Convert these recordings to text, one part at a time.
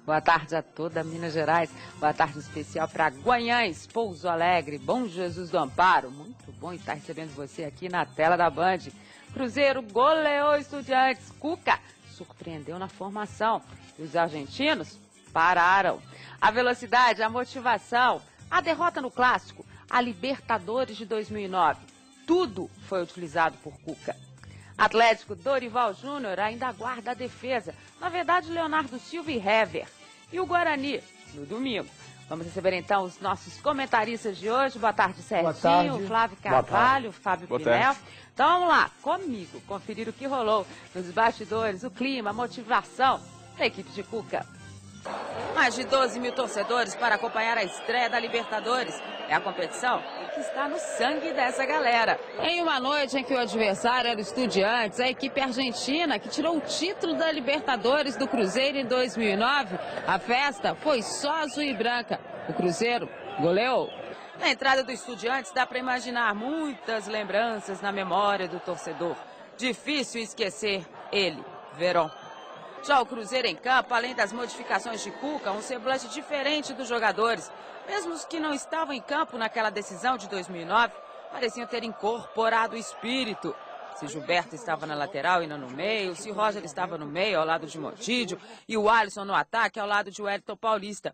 Boa tarde a toda Minas Gerais. Boa tarde especial para Guanhães, Pouso Alegre, Bom Jesus do Amparo. Muito bom estar recebendo você aqui na tela da Band. Cruzeiro goleou Estudiantes. Cuca surpreendeu na formação. E os argentinos pararam. A velocidade, a motivação, a derrota no Clássico, a Libertadores de 2009. Tudo foi utilizado por Cuca. Atlético, Dorival Júnior ainda aguarda a defesa. Na verdade, Leonardo Silva e Hever. E o Guarani, no domingo. Vamos receber então os nossos comentaristas de hoje. Boa tarde, Serginho, Flávio Carvalho, Fábio Pinel. Então vamos lá, comigo, conferir o que rolou nos bastidores, o clima, a motivação da equipe de Cuca. Mais de 12 mil torcedores para acompanhar a estreia da Libertadores. É a competição que está no sangue dessa galera. Em uma noite em que o adversário era o Estudiantes, a equipe argentina que tirou o título da Libertadores do Cruzeiro em 2009, a festa foi só azul e branca. O Cruzeiro goleou. Na entrada do Estudiantes dá para imaginar muitas lembranças na memória do torcedor. Difícil esquecer ele, Verón. Já o Cruzeiro em campo, além das modificações de Cuca, um semblante diferente dos jogadores. Mesmo os que não estavam em campo naquela decisão de 2009, pareciam ter incorporado o espírito. Se Gilberto estava na lateral e não no meio, se Roger estava no meio ao lado de Montijo e o Alisson no ataque ao lado de Wellington Paulista.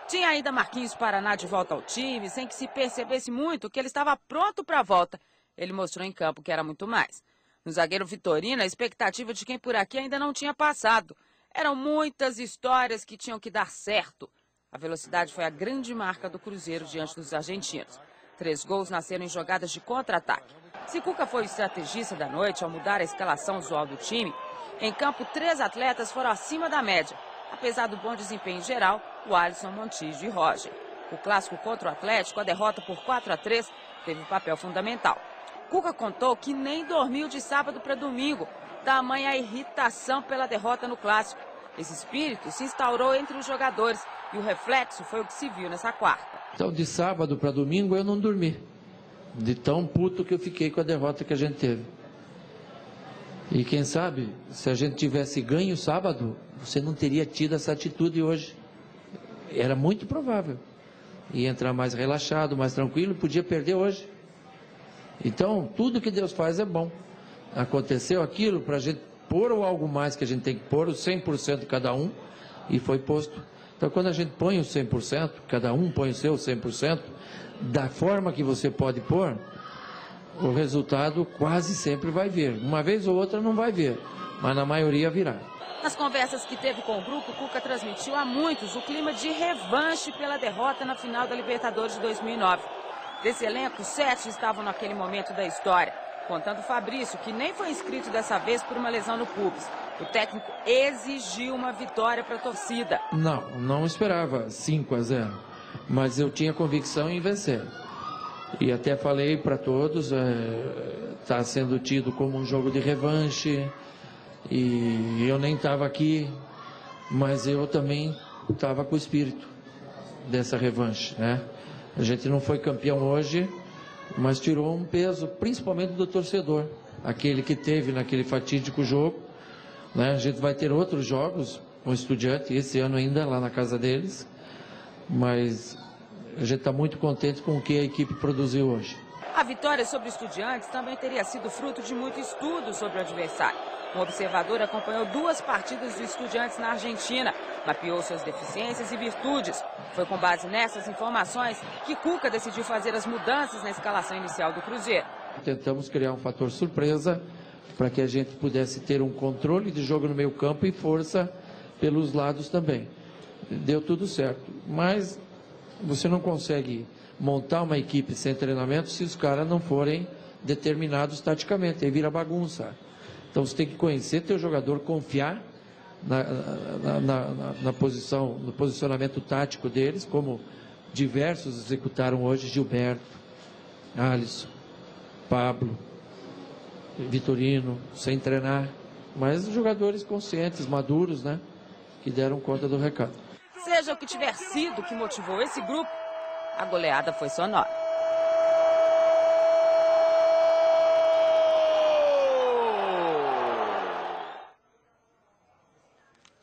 Tinha ainda Marquinhos Paraná de volta ao time, sem que se percebesse muito que ele estava pronto para a volta. Ele mostrou em campo que era muito mais. No zagueiro Vitorino, a expectativa de quem por aqui ainda não tinha passado. Eram muitas histórias que tinham que dar certo. A velocidade foi a grande marca do Cruzeiro diante dos argentinos. 3 gols nasceram em jogadas de contra-ataque. Se Cuca foi o estrategista da noite ao mudar a escalação usual do time, em campo 3 atletas foram acima da média. Apesar do bom desempenho geral, o Alisson, Montijo e Roger. O clássico contra o Atlético, a derrota por 4-3, teve um papel fundamental. Cuca contou que nem dormiu de sábado para domingo, tamanha a irritação pela derrota no Clássico. Esse espírito se instaurou entre os jogadores e o reflexo foi o que se viu nessa quarta. Então, de sábado para domingo eu não dormi, de tão puto que eu fiquei com a derrota que a gente teve. E quem sabe, se a gente tivesse ganho sábado, você não teria tido essa atitude hoje. Era muito provável. Ia entrar mais relaxado, mais tranquilo, podia perder hoje. Então, tudo que Deus faz é bom. Aconteceu aquilo para a gente pôr o algo mais que a gente tem que pôr, o 100% cada um, e foi posto. Então, quando a gente põe o 100%, cada um põe o seu 100%, da forma que você pode pôr, o resultado quase sempre vai vir. Uma vez ou outra não vai vir, mas na maioria virá. Nas conversas que teve com o grupo, Cuca transmitiu a muitos o clima de revanche pela derrota na final da Libertadores de 2009. Desse elenco, 7 estavam naquele momento da história, contando Fabrício, que nem foi inscrito dessa vez por uma lesão no pubis. O técnico exigiu uma vitória para a torcida. Não esperava 5-0, mas eu tinha convicção em vencer. E até falei para todos, está sendo tido como um jogo de revanche, e eu nem estava aqui, mas eu também estava com o espírito dessa revanche, né? A gente não foi campeão hoje, mas tirou um peso, principalmente do torcedor, aquele que teve naquele fatídico jogo, né? A gente vai ter outros jogos com o Estudiante, esse ano ainda, lá na casa deles, mas a gente está muito contente com o que a equipe produziu hoje. A vitória sobre o Estudiantes também teria sido fruto de muito estudo sobre o adversário. Um observador acompanhou 2 partidas do Estudiantes na Argentina, mapeou suas deficiências e virtudes. Foi com base nessas informações que Cuca decidiu fazer as mudanças na escalação inicial do Cruzeiro. Tentamos criar um fator surpresa para que a gente pudesse ter um controle de jogo no meio campo e força pelos lados também. Deu tudo certo, mas você não consegue montar uma equipe sem treinamento se os caras não forem determinados taticamente, aí vira bagunça. Então você tem que conhecer teu jogador, confiar na posição, no posicionamento tático deles, como diversos executaram hoje, Gilberto, Alisson, Pablo, Vitorino, sem treinar, mas jogadores conscientes, maduros, né, que deram conta do recado. Seja o que tiver sido que motivou esse grupo, a goleada foi sonora.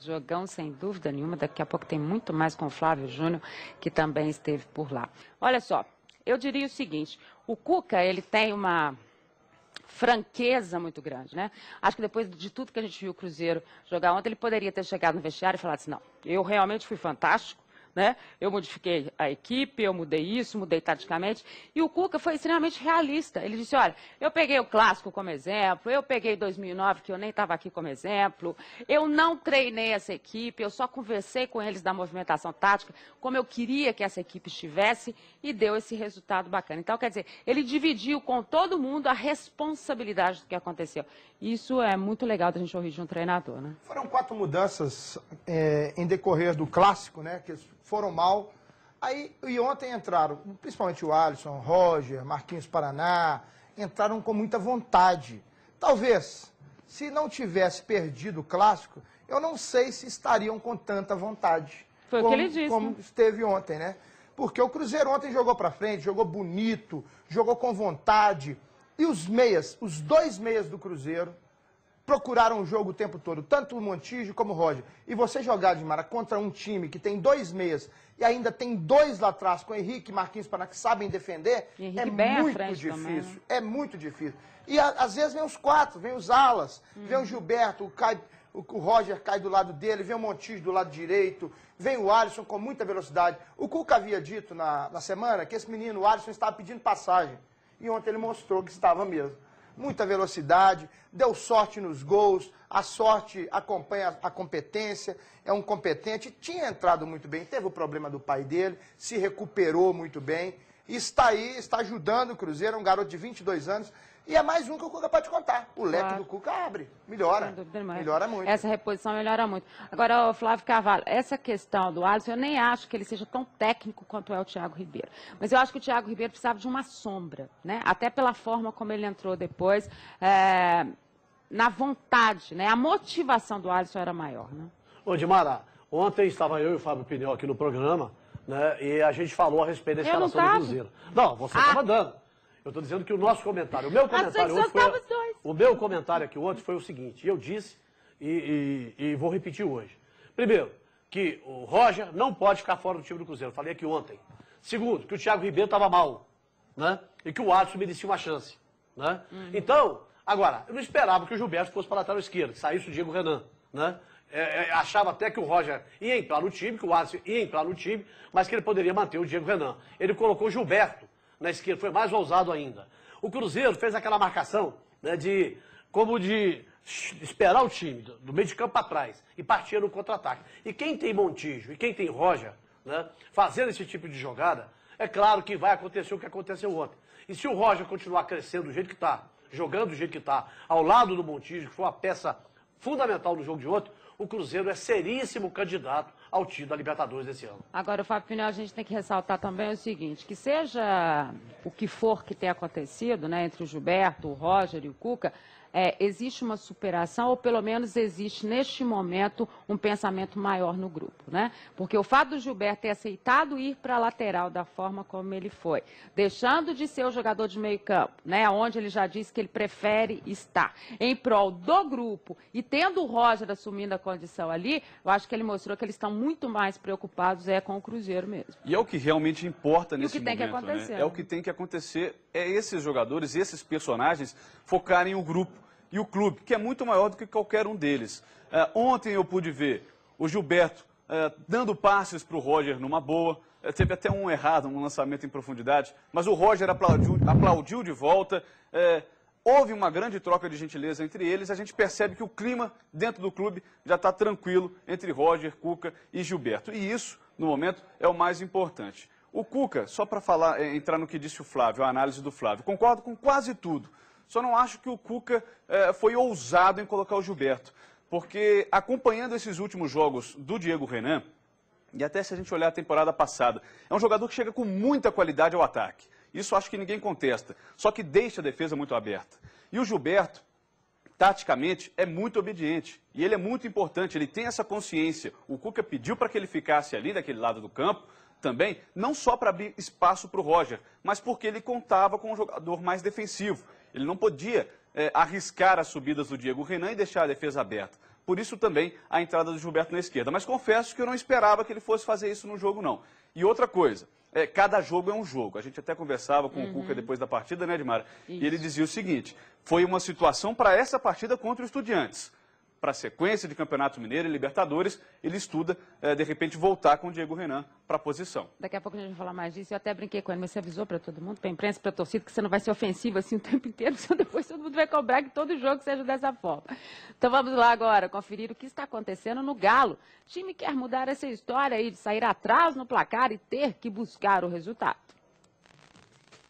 Jogão, sem dúvida nenhuma. Daqui a pouco tem muito mais com o Flávio Júnior, que também esteve por lá. Olha só, eu diria o seguinte, o Cuca, ele tem uma franqueza muito grande, né? Acho que depois de tudo que a gente viu o Cruzeiro jogar ontem, ele poderia ter chegado no vestiário e falado assim, não, eu realmente fui fantástico, né? Eu modifiquei a equipe, eu mudei isso, mudei taticamente. E o Cuca foi extremamente realista. Ele disse, olha, eu peguei o Clássico como exemplo, eu peguei 2009, que eu nem estava aqui como exemplo, eu não treinei essa equipe, eu só conversei com eles da movimentação tática, como eu queria que essa equipe estivesse, e deu esse resultado bacana. Então, quer dizer, ele dividiu com todo mundo a responsabilidade do que aconteceu. Isso é muito legal da gente ouvir de um treinador, né? Foram 4 mudanças em decorrer do Clássico, né? Que foram mal. Aí, e ontem entraram, principalmente o Alisson, Roger, Marquinhos Paraná, entraram com muita vontade. Talvez, se não tivesse perdido o Clássico, eu não sei se estariam com tanta vontade. Foi o que ele disse, como né? esteve ontem, né? Porque o Cruzeiro ontem jogou pra frente, jogou bonito, jogou com vontade. E os meias, os 2 meias do Cruzeiro, procuraram o jogo o tempo todo, tanto o Montijo como o Roger. E você jogar, Dimara, contra um time que tem 2 meias e ainda tem 2 lá atrás, com Henrique e Marquinhos Paraná, que sabem defender, é muito difícil. Também, né? É muito difícil. E às vezes vem os 4, vem os alas, vem o Gilberto, o Roger cai do lado dele, vem o Montijo do lado direito, vem o Alisson com muita velocidade. O Cuca havia dito na semana que esse menino, o Alisson, estava pedindo passagem. E ontem ele mostrou que estava mesmo. Muita velocidade, deu sorte nos gols, a sorte acompanha a competência, é um competente, tinha entrado muito bem, teve o problema do pai dele, se recuperou muito bem, está aí, está ajudando o Cruzeiro, é um garoto de 22 anos, e é mais um que o Cuca pode contar. O leque do Cuca abre, melhora muito. Essa reposição melhora muito. Agora, o Flávio Carvalho, essa questão do Alisson, eu nem acho que ele seja tão técnico quanto é o Thiago Ribeiro. Mas eu acho que o Thiago Ribeiro precisava de uma sombra, né? Até pela forma como ele entrou depois, na vontade, né? A motivação do Alisson era maior, né? Ô, Dimara, ontem estava eu e o Fábio Pneu aqui no programa, né? E a gente falou a respeito da escalação do Cruzeiro. Não, você estava dando. Eu estou dizendo que o nosso comentário, o meu comentário hoje foi, o meu comentário aqui ontem foi o seguinte, eu disse e vou repetir hoje. Primeiro, que o Roger não pode ficar fora do time do Cruzeiro, falei aqui ontem. Segundo, que o Thiago Ribeiro estava mal, né? E que o Alisson merecia uma chance, né? Então, agora, eu não esperava que o Gilberto fosse para a lateral esquerda, que saísse o Diego Renan, né? Achava até que o Roger ia entrar no time, que o Alisson ia entrar no time, mas que ele poderia manter o Diego Renan. Ele colocou o Gilberto na esquerda, foi mais ousado ainda. O Cruzeiro fez aquela marcação, né, de esperar o time, do meio de campo para trás, e partir no contra-ataque. E quem tem Montijo e quem tem Roger, né, fazendo esse tipo de jogada, é claro que vai acontecer o que aconteceu ontem. E se o Roger continuar crescendo do jeito que está, jogando do jeito que está, ao lado do Montijo, que foi uma peça fundamental no jogo de ontem, o Cruzeiro é seríssimo candidato ao título da Libertadores desse ano. Agora, o Fábio Pneu, a gente tem que ressaltar também o seguinte, que seja o que for que tenha acontecido, né, entre o Gilberto, o Roger e o Cuca, existe uma superação, ou pelo menos existe, neste momento, um pensamento maior no grupo, né? Porque o fato do Gilberto ter aceitado ir para a lateral da forma como ele foi, deixando de ser o jogador de meio campo, né, onde ele já disse que ele prefere estar, em prol do grupo, e tendo o Roger assumindo a condição ali, eu acho que ele mostrou que eles estão muito mais preocupados com o Cruzeiro mesmo. E é o que realmente importa nesse momento, tem que acontecer, né? É o que tem que acontecer, esses jogadores, esses personagens focarem o grupo e o clube, que é muito maior do que qualquer um deles. Ontem eu pude ver o Gilberto dando passes para o Roger numa boa, teve até um errado, um lançamento em profundidade, mas o Roger aplaudiu de volta, houve uma grande troca de gentileza entre eles, a gente percebe que o clima dentro do clube já está tranquilo entre Roger, Cuca e Gilberto. E isso, no momento, é o mais importante. O Cuca, só para entrar no que disse o Flávio, a análise do Flávio, concordo com quase tudo. Só não acho que o Cuca foi ousado em colocar o Gilberto, porque acompanhando esses últimos jogos do Diego Renan, e até se a gente olhar a temporada passada, é um jogador que chega com muita qualidade ao ataque. Isso acho que ninguém contesta, só que deixa a defesa muito aberta. E o Gilberto, taticamente, é muito obediente, e ele é muito importante, ele tem essa consciência. O Cuca pediu para que ele ficasse ali, daquele lado do campo, também, não só para abrir espaço para o Roger, mas porque ele contava com um jogador mais defensivo. Ele não podia arriscar as subidas do Diego Renan e deixar a defesa aberta. Por isso também a entrada do Gilberto na esquerda. Mas confesso que eu não esperava que ele fosse fazer isso no jogo, não. E outra coisa, cada jogo é um jogo. A gente até conversava com o Cuca depois da partida, né, Edmara? E ele dizia o seguinte, foi uma situação para essa partida contra o Estudiantes. Para a sequência de Campeonato Mineiro e Libertadores, ele estuda, de repente, voltar com o Diego Renan para a posição. Daqui a pouco a gente vai falar mais disso. Eu até brinquei com ele, mas você avisou para todo mundo, para a imprensa, para a torcida, que você não vai ser ofensivo assim o tempo inteiro, senão depois todo mundo vai cobrar que todo jogo seja dessa forma. Então vamos lá agora conferir o que está acontecendo no Galo. O time quer mudar essa história aí de sair atrás no placar e ter que buscar o resultado.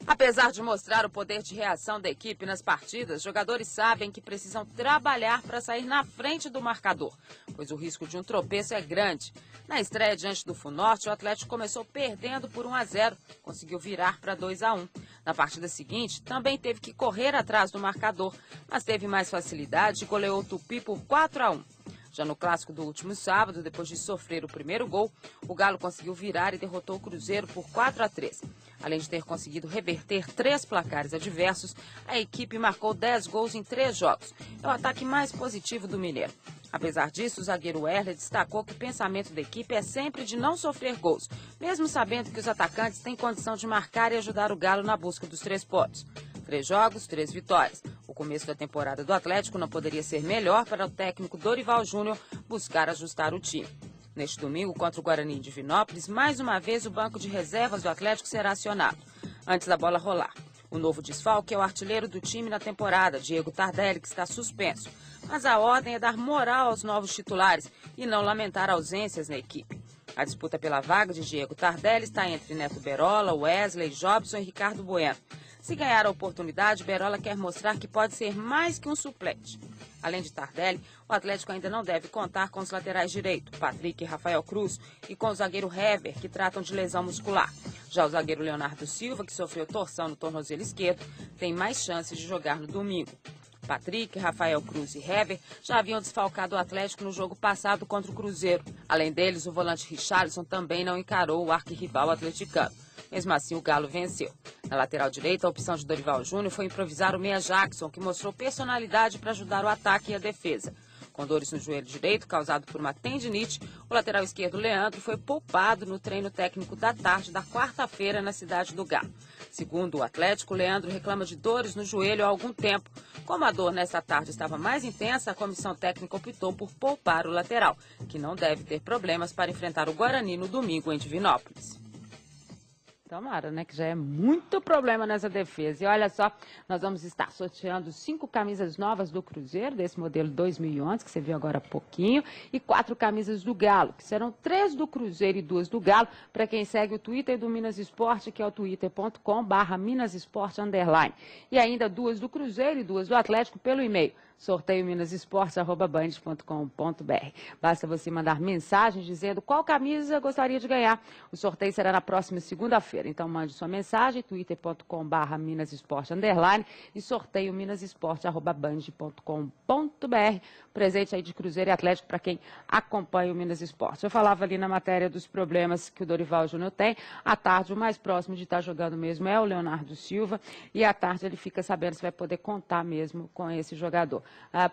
Apesar de mostrar o poder de reação da equipe nas partidas, jogadores sabem que precisam trabalhar para sair na frente do marcador, pois o risco de um tropeço é grande. Na estreia diante do Funorte, o Atlético começou perdendo por 1-0, conseguiu virar para 2-1. Na partida seguinte, também teve que correr atrás do marcador, mas teve mais facilidade e goleou o Tupi por 4-1. Já no clássico do último sábado, depois de sofrer o primeiro gol, o Galo conseguiu virar e derrotou o Cruzeiro por 4-3. Além de ter conseguido reverter 3 placares adversos, a equipe marcou 10 gols em 3 jogos. É o ataque mais positivo do Mineiro. Apesar disso, o zagueiro Erle destacou que o pensamento da equipe é sempre de não sofrer gols, mesmo sabendo que os atacantes têm condição de marcar e ajudar o Galo na busca dos 3 pontos. 3 jogos, 3 vitórias. O começo da temporada do Atlético não poderia ser melhor para o técnico Dorival Júnior buscar ajustar o time. Neste domingo, contra o Guarani de Divinópolis, mais uma vez o banco de reservas do Atlético será acionado, antes da bola rolar. O novo desfalque é o artilheiro do time na temporada, Diego Tardelli, que está suspenso. Mas a ordem é dar moral aos novos titulares e não lamentar ausências na equipe. A disputa pela vaga de Diego Tardelli está entre Neto Berola, Wesley, Jobson e Ricardo Bueno. Se ganhar a oportunidade, Berola quer mostrar que pode ser mais que um suplente. Além de Tardelli, o Atlético ainda não deve contar com os laterais direito, Patrick e Rafael Cruz, e com o zagueiro Hever, que tratam de lesão muscular. Já o zagueiro Leonardo Silva, que sofreu torção no tornozelo esquerdo, tem mais chances de jogar no domingo. Patrick, Rafael Cruz e Hever já haviam desfalcado o Atlético no jogo passado contra o Cruzeiro. Além deles, o volante Richarlison também não encarou o arquirrival atleticano. Mesmo assim, o Galo venceu. Na lateral direita, a opção de Dorival Júnior foi improvisar o meia Jackson, que mostrou personalidade para ajudar o ataque e a defesa. Com dores no joelho direito, causado por uma tendinite, o lateral esquerdo Leandro foi poupado no treino técnico da tarde da quarta-feira na cidade do Galo. Segundo o Atlético, Leandro reclama de dores no joelho há algum tempo. Como a dor nessa tarde estava mais intensa, a comissão técnica optou por poupar o lateral, que não deve ter problemas para enfrentar o Guarani no domingo em Divinópolis. Tomara, né? Que já é muito problema nessa defesa. E olha só, nós vamos estar sorteando 5 camisas novas do Cruzeiro, desse modelo 2011, que você viu agora há pouquinho, e 4 camisas do Galo, que serão 3 do Cruzeiro e 2 do Galo, para quem segue o Twitter do Minas Esporte, que é o twitter.com/minasesporte_. E ainda 2 do Cruzeiro e 2 do Atlético pelo e-mail. Sorteio minasesportes@band.com.br. Basta você mandar mensagem dizendo qual camisa gostaria de ganhar. O sorteio será na próxima segunda-feira. Então mande sua mensagem, twitter.com/minasesporte_ e sorteio minasesporte@band.com.br. Presente aí de Cruzeiro e Atlético para quem acompanha o Minas Esporte. Eu falava ali na matéria dos problemas que o Dorival Júnior tem. À tarde, o mais próximo de estar jogando mesmo é o Leonardo Silva. E à tarde ele fica sabendo se vai poder contar mesmo com esse jogador.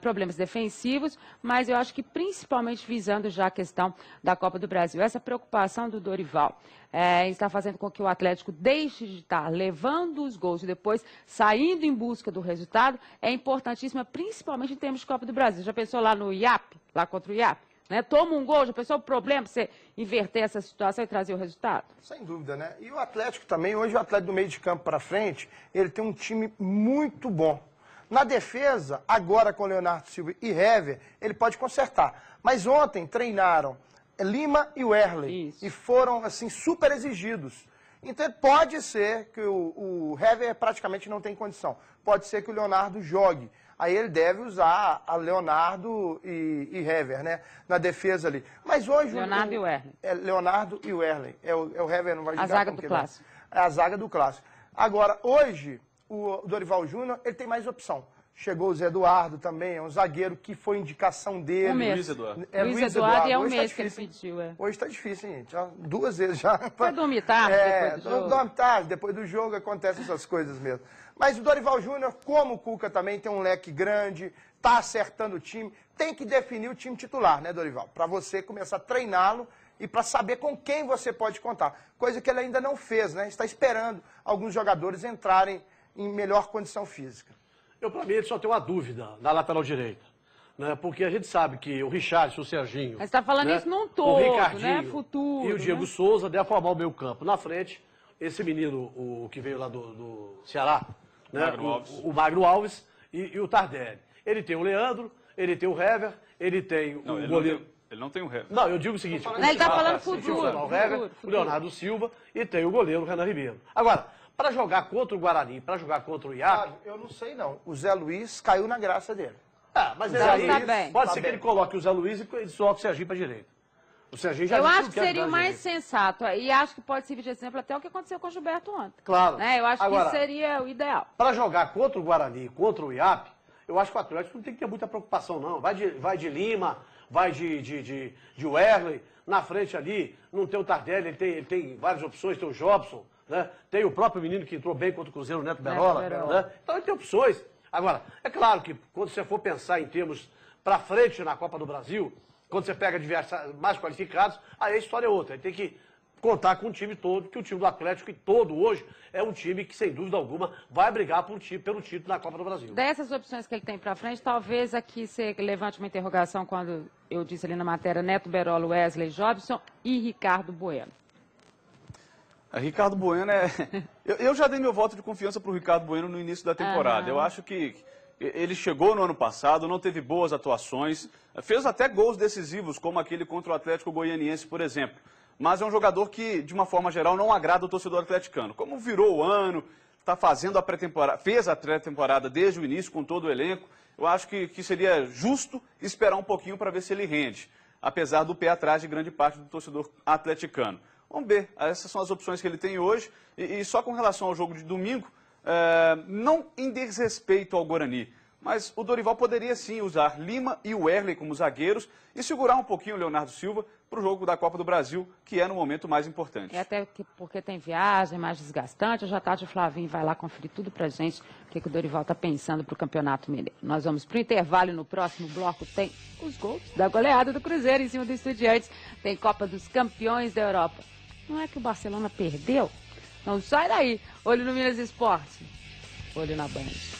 Problemas defensivos, mas eu acho que principalmente visando já a questão da Copa do Brasil. Essa preocupação do Dorival está fazendo com que o Atlético deixe de estar levando os gols e depois saindo em busca do resultado, é importantíssima, principalmente em termos de Copa do Brasil. Já pensou lá no IAP, lá contra o IAP? Né? Toma um gol, já pensou o problema para você inverter essa situação e trazer o resultado? Sem dúvida, né? E o Atlético também, hoje o Atlético do meio de campo para frente, ele tem um time muito bom. Na defesa, agora com Leonardo Silva e Hever, ele pode consertar. Mas ontem treinaram Lima e o Erley e foram assim super exigidos. Então pode ser que o Hever praticamente não tem condição. Pode ser que o Leonardo jogue. Aí ele deve usar a Leonardo e Hever, né? Na defesa ali. Mas hoje... Leonardo e o Erley. Leonardo e o Erley. O Hever não vai jogar. A zaga do Clássico. É a zaga do Clássico. Agora, hoje... O Dorival Júnior, ele tem mais opção. Chegou o Zé Eduardo também, é um zagueiro que foi indicação dele. Luiz Eduardo. Luiz Eduardo e é um mês que ele pediu. Hoje está difícil, hein, gente. 2 vezes já. Vai dormir tarde depois do jogo. Dorme tarde, depois do jogo acontecem essas coisas mesmo. Mas o Dorival Júnior, como o Cuca também, tem um leque grande, está acertando o time, tem que definir o time titular, né, Dorival? Para você começar a treiná-lo e para saber com quem você pode contar. Coisa que ele ainda não fez, né? Está esperando alguns jogadores entrarem em melhor condição física. Para mim, só tem uma dúvida na lateral direita. Né? Porque a gente sabe que o Richarlison, o Serginho... Mas está falando, né? Isso num todo, o Ricardinho, né? Futuro, e o Diego, né? Souza devem formar o meio campo. Na frente, esse menino, o que veio lá do Ceará, né? O Magro Alves e o Tardelli. Ele tem o Leandro, ele tem o Hever, ele tem o goleiro... Ele não tem o Hever. Não, eu digo o seguinte... Ele está falando futuro. O Hever, o Leonardo Silva e tem o goleiro Renan Ribeiro. Agora, para jogar contra o Guarani, para jogar contra o IAP... Eu não sei não. O Zé Luiz caiu na graça dele. Mas aí, pode ser que ele coloque o Zé Luiz e coloque o Serginho para a direita. O Serginho já... Eu acho que seria o mais sensato. E acho que pode servir de exemplo até o que aconteceu com o Gilberto ontem. Claro. Né? Eu acho que isso seria o ideal. Para jogar contra o Guarani, contra o IAP, eu acho que o Atlético não tem que ter muita preocupação, não. Vai de Lima, vai de Werley, na frente ali, não tem o Tardelli, ele tem várias opções, tem o Jobson, né? Tem o próprio menino que entrou bem contra o Cruzeiro, o Neto Berola, né? Então ele tem opções. Agora, é claro que quando você for pensar em termos para frente na Copa do Brasil, quando você pega adversários mais qualificados, aí a história é outra. Aí tem que contar com o time todo, que o time do Atlético todo hoje é um time que, sem dúvida alguma, vai brigar pelo título na Copa do Brasil. Dessas opções que ele tem para frente, talvez aqui você levante uma interrogação quando eu disse ali na matéria Neto Berola, Wesley Jobson e Ricardo Bueno. Ricardo Bueno eu já dei meu voto de confiança para o Ricardo Bueno no início da temporada. Eu acho que ele chegou no ano passado, não teve boas atuações, fez até gols decisivos, como aquele contra o Atlético Goianiense, por exemplo. Mas é um jogador que, de uma forma geral, não agrada o torcedor atleticano. Como virou o ano, está fazendo a pré-temporada, fez a pré-temporada desde o início com todo o elenco, eu acho que seria justo esperar um pouquinho para ver se ele rende, apesar do pé atrás de grande parte do torcedor atleticano. Vamos ver, essas são as opções que ele tem hoje. E só com relação ao jogo de domingo, não em desrespeito ao Guarani, mas o Dorival poderia sim usar Lima e o Werley como zagueiros e segurar um pouquinho o Leonardo Silva para o jogo da Copa do Brasil, que é no momento mais importante. Até porque tem viagem mais desgastante, já tarde o Flavinho vai lá conferir tudo pra gente, o que o Dorival está pensando para o Campeonato Mineiro. Nós vamos para o intervalo e no próximo bloco tem os gols da goleada do Cruzeiro em cima do Estudiantes, tem Copa dos Campeões da Europa. Não é que o Barcelona perdeu? Não sai daí. Olho no Minas Esporte. Olho na Band.